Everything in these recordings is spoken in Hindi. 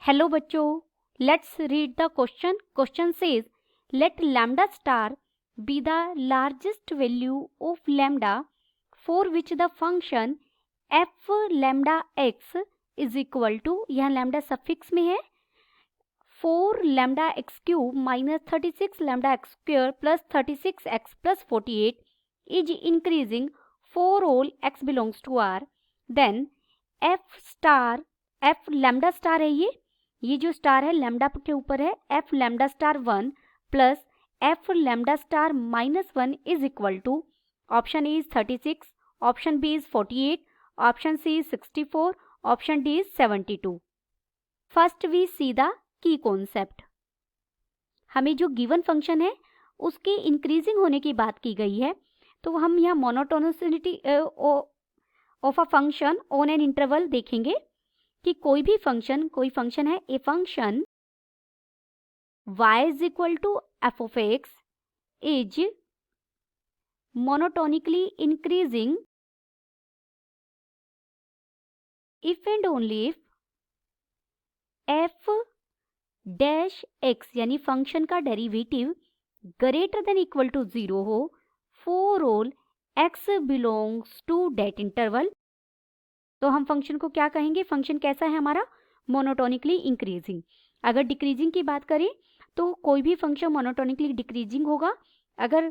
हेलो बच्चों, let's read the question. Question says let lambda star be the largest value of lambda for which the function f lambda x is equal to, यहाँ lambda सफिक्स में है, 4 lambda x cube minus 36 lambda x square plus 36x plus 48 is increasing for all x belongs to R. Then f lambda star है, ये जो स्टार है लैम्डा के ऊपर है, f lambda star 1 plus f lambda star minus 1 is equal to, option A is 36, option B is 48, option C is 64, option D is 72. First we see the key concept. हमें जो गिवन फंक्शन है उसके इंक्रीजिंग होने की बात की गई है, तो हम यहाँ monotonicity of a function on an interval देखेंगे कि कोई फंक्शन है, a function y is equal to f of x is monotonically increasing if and only if f dash x यानी फंक्शन का derivative greater than equal to 0 हो for all x belongs to that interval. तो हम फंक्शन को क्या कहेंगे, फंक्शन कैसा है हमारा, मोनोटोनिकली इंक्रीजिंग. अगर डिक्रीजिंग की बात करें तो कोई भी फंक्शन मोनोटोनिकली डिक्रीजिंग होगा अगर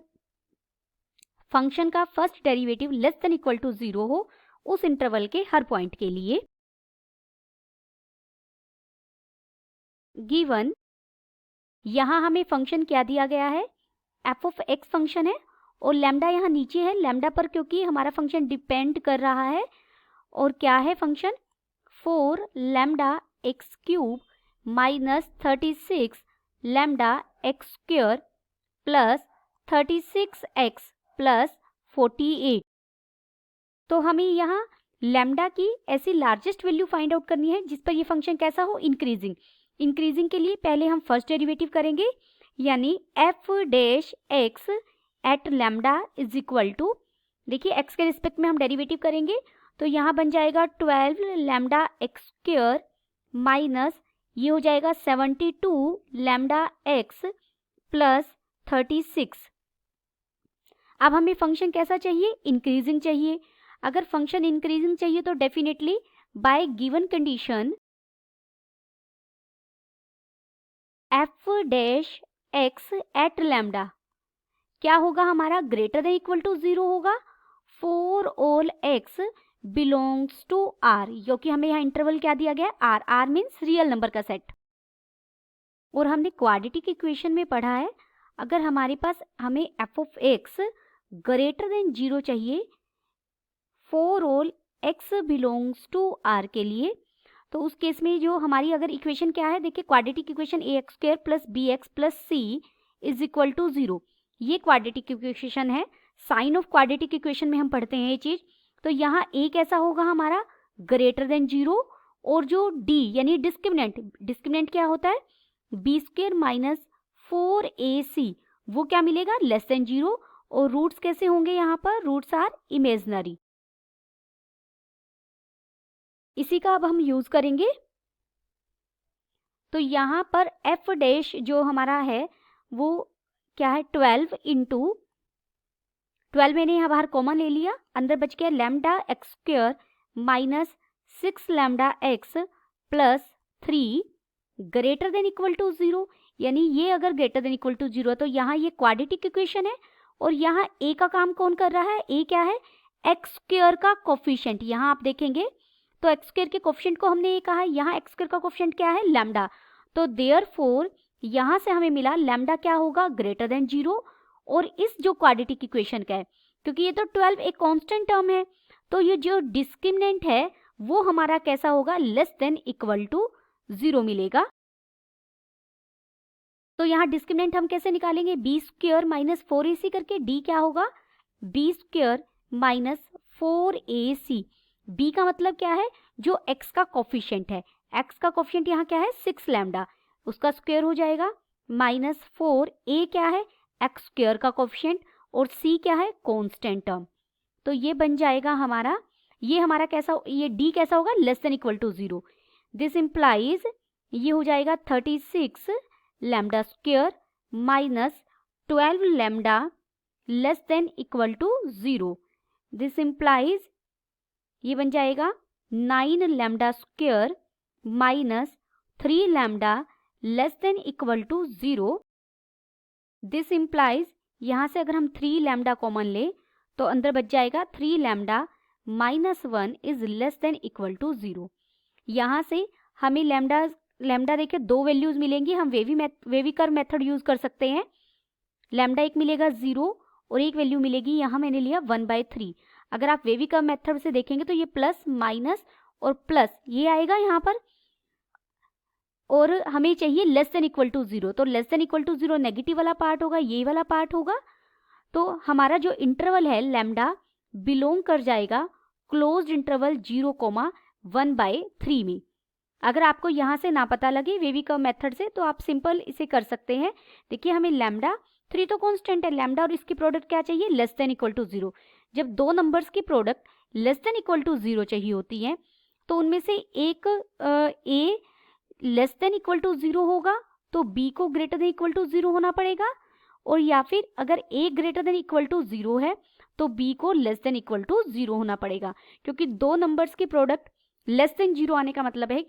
फंक्शन का first derivative less than equal to 0 हो उस इंटरवल के हर पॉइंट के लिए. गिवन यहां हमें फंक्शन क्या दिया गया है, f ऑफ x फंक्शन है और लैम्डा यहाँ नीचे है, लैम्डा पर क्योंकि हमारा फंक्शन डिपेंड कर रहा है. और क्या है function, 4 lambda x cube minus 36 lambda x square plus 36x plus 48. तो हमें यहाँ लैम्डा की ऐसी लार्जेस्ट वैल्यू फाइंड आउट करनी है जिस पर ये फंक्शन कैसा हो, इंक्रीजिंग. इंक्रीजिंग के लिए पहले हम फर्स्ट डेरिवेटिव करेंगे, यानी f dash x at lambda is equal to, देखिए x के रिस्पेक्ट में हम डेरिवेटिव करेंगे तो यहाँ बन जाएगा 12 लैम्डा एक्स स्क्वायर माइनस ये हो जाएगा 72 लैम्डा एक्स प्लस 36. अब हमें फंक्शन कैसा चाहिए, इंक्रीजिंग चाहिए. अगर फंक्शन इंक्रीजिंग चाहिए तो definitely by given condition f dash x at lambda क्या होगा हमारा, ग्रेटर देन इक्वल टू 0 होगा for all x belongs to R, क्योंकि हमें यहाँ इंटरवल क्या दिया गया, R मीन्स रियल नंबर का सेट. और हमने क्वाड्रेटिक इक्वेशन में पढ़ा है अगर हमारे पास हमें f of x greater than 0 चाहिए for all x belongs to R के लिए, तो उस केस में जो हमारी अगर इक्वेशन क्या है, देखिए quadratic equation ax square plus bx plus c is equal to 0. ये क्वाड्रेटिक इक्वेशन है, साइन ऑफ क्वाड्रेटिक इक्वेशन में हम पढ़ते हैं ये चीज. तो यहाँ a कैसा होगा हमारा, ग्रेटर देन 0, और जो d यानी डिस्क्रिमिनेंट क्या होता है, b स्क्वायर माइनस 4ac, वो क्या मिलेगा, लेस देन 0. और रूट्स कैसे होंगे, यहाँ पर रूट्स आर इमेजनरी. इसी का अब हम यूज करेंगे. तो यहाँ पर f डैश जो हमारा है वो क्या है, 12 इंटू 12 मैंने यहाँ बाहर कॉमन ले लिया, अंदर बच गया lambda x square minus 6 lambda x plus 3 greater than equal to 0, यानी ये अगर ग्रेटर देन इक्वल टू 0 तो यहाँ ये क्वाड्रेटिक इक्वेशन है. और यहाँ a का काम कौन कर रहा है, a क्या है, एक्स स्क्वायर का कोफिशिएंट. यहाँ आप देखेंगे तो एक्स स्क्वायर के कोफिशिएंट को हमने ये कहा है, यहाँ एक्स स्क्वायर का कोफिशिएंट क्या है, लैम्डा. तो देयरफॉर यहाँ से हमें मिला लैम्डा क्या होगा, ग्रेटर देन 0. और इस जो क्वाड्रेटिक इक्वेशन का है, क्योंकि ये तो 12 एक कांस्टेंट टर्म है, तो ये जो डिस्क्रिमिनेंट है वो हमारा कैसा होगा, लेस देन इक्वल टू 0 मिलेगा. तो यहाँ डिस्क्रिमिनेंट हम कैसे निकालेंगे, b स्क्वायर माइनस 4ac करके, d क्या होगा, b square minus 4ac. b का मतलब क्या है, जो x का कोफिशिएंट है, x का कोफिशिएंट यहाँ क्या है, 6 लैम्डा, उसका स्क्वायर हो जाएगा माइनस 4, a क्या है, एक्स स्क्वायर का कोफिशिएंट, और c क्या है, कांस्टेंट टर्म. तो ये बन जाएगा हमारा, ये हमारा कैसा, ये d कैसा होगा, less than equal to 0. This implies ये हो जाएगा 36 lambda square minus 12 lambda less than equal to 0। This implies ये बन जाएगा 9 lambda square minus 3 lambda less than equal to 0। This implies यहाँ से अगर हम 3 लैम्डा कॉमन ले तो अंदर बच जाएगा 3 lambda minus 1 is less than equal to 0। यहाँ से हमें लैम्डा देखिए 2 वैल्यूज मिलेंगी, हम वेवी कर्व मेथड यूज कर सकते हैं। लैम्डा एक मिलेगा 0 और एक वैल्यू मिलेगी, यहाँ मैंने लिया 1/3। अगर आप वेवी कर्व मेथड से देखेंगे तो ये प्लस माइनस और प्लस ये आएगा यहाँ पर, और हमें चाहिए लेस देन इक्वल टू 0। तो less than equal to 0 negative वाला पार्ट होगा, ये वाला पार्ट होगा। तो हमारा जो इंटरवल है लैम्डा बिलोंग कर जाएगा क्लोज्ड इंटरवल 0,1/3 में। अगर आपको यहाँ से ना पता लगे वेवी कर्व मेथड से तो आप सिंपल इसे कर सकते हैं। देखिए हमें लैम्डा 3 तो कांस्टेंट है, लैम्डा और इसकी प्रोडक्ट क्या चाहिए, लेस देन इक्वल टू 0। जब दो नंबर्स की product less than equal to 0 चाहिए होती है तो उनमें से एक ए लेस देन इक्वल टू 0 होगा तो बी को ग्रेटर देन इक्वल टू 0 होना पड़ेगा, और या फिर अगर ए ग्रेटर देन इक्वल टू 0 है तो बी को लेस देन इक्वल टू 0 होना पड़ेगा। क्योंकि दो नंबर्स की प्रोडक्ट लेस देन 0 आने का मतलब है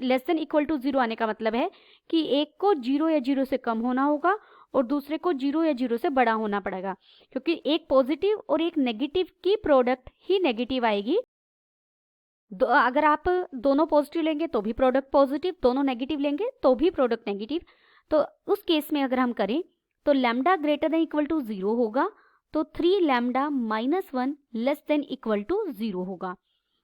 लेस देन इक्वल टू 0 आने का मतलब है कि एक को 0 या 0 से कम होना होगा और दूसरे को 0 या 0 से बड़ा होना पड़ेगा। क्योंकि एक पॉजिटिव और एक नेगेटिव की प्रोडक्ट ही नेगेटिव आएगी। अगर आप दोनों पॉजिटिव लेंगे तो भी प्रोडक्ट पॉजिटिव, दोनों नेगेटिव लेंगे तो भी प्रोडक्ट नेगेटिव। तो उस केस में अगर हम करें तो lambda greater than equal to 0 होगा तो 3 lambda minus 1 less than equal to 0 होगा।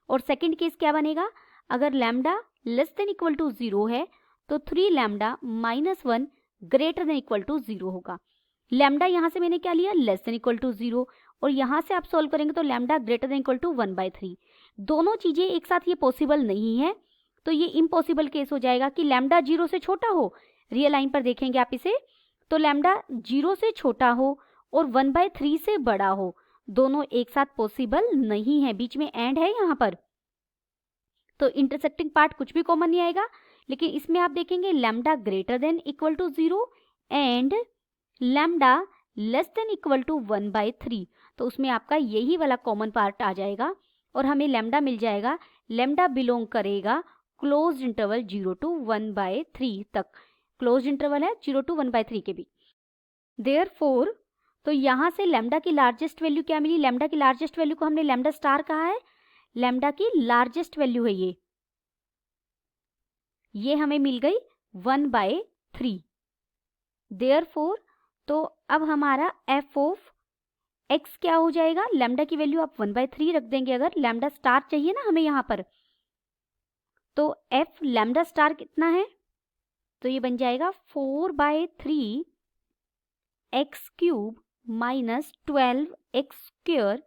और सेकंड केस क्या बनेगा, अगर lambda less than equal to 0 है तो 3 lambda minus 1 greater than equal to 0 होगा। लैम्डा यहाँ से मैंने क्या लिया, लेस देन इक्वल टू 0, और यहाँ से आप सॉल्व करेंगे तो lambda greater than equal to 1/3। दोनों चीजें एक साथ ये पॉसिबल नहीं है, तो ये इम्पॉसिबल केस हो जाएगा कि लैम्डा 0 से छोटा हो। रियल लाइन पर देखेंगे आप इसे तो लैम्डा 0 से छोटा हो और 1/3 से बड़ा हो, दोनों एक साथ पॉसिबल नहीं है। बीच में एंड है यहाँ पर, तो इंटरसेक्टिंग पार्ट कुछ भी कॉमन नहीं आएगा। लेकिन इसमें आप देखेंगे lambda greater than equal to 0 and lambda less than equal to 1/3, तो उसमें आपका यही वाला कॉमन पार्ट आ जाएगा और हमें लैम्डा मिल जाएगा। लैम्डा बिलोंग करेगा क्लोज्ड इंटरवल 0 to 1/3 तक। क्लोज्ड इंटरवल है 0 to 1/3 के बीच। देयरफॉर तो यहाँ से लैम्डा की लार्जेस्ट वैल्यू क्या मिली, लैम्डा की लार्जेस्ट वैल्यू को हमने लैम्डा स्टार कहा है, लैम्डा की लार्जेस्ट वैल्यू है ये हमें मिल गई 1/3। देयरफॉर तो अब हमारा एफ ऑफ एक्स क्या हो जाएगा, लैम्डा की वैल्यू आप 1/3 रख देंगे। अगर लैम्डा स्टार चाहिए ना हमें यहाँ पर, तो एफ लैम्डा स्टार कितना है, तो ये बन जाएगा 4/3 x cube minus 12 x square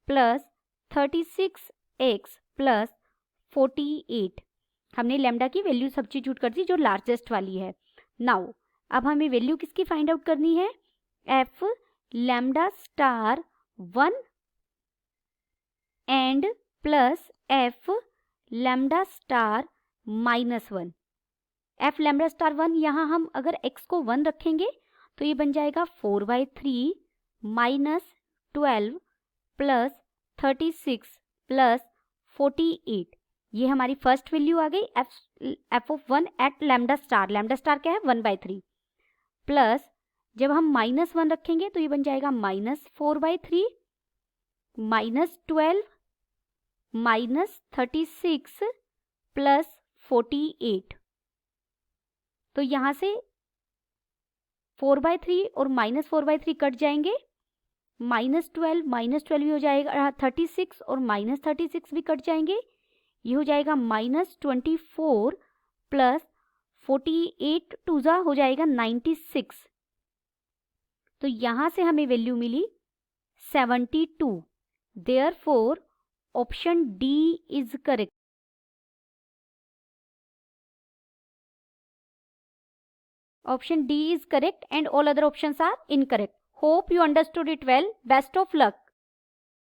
plus 36 x plus 48। हमने लैम्डा की वैल्यू सब्स्टिट्यूट कर दी जो लार्जेस्ट वाली है। नाउ अब हमें वैल्यू किसकी फाइंड आउट करनी है, F lambda star 1 and plus F lambda star -1। F lambda star 1 यहाँ हम अगर x को 1 रखेंगे तो ये बन जाएगा 4/3 माइनस 12 प्लस 36 प्लस 48। ये हमारी फर्स्ट वैल्यू आ गई F of 1 at lambda star. Lambda star क्या है 1/3, प्लस जब हम -1 रखेंगे तो ये बन जाएगा -4/3 माइनस 12 माइनस 36 प्लस 48। तो यहाँ से 4/3 और -4/3 कट जाएंगे, -12 भी हो जाएगा, 36 और -36 भी कट जाएंगे, ये हो जाएगा -24 प्लस 48 टूजा हो जाएगा 96। तो यहाँ से हमें वैल्यू मिली 72। Therefore option D is correct. Option D is correct and all other options are incorrect. Hope you understood it well. Best of luck.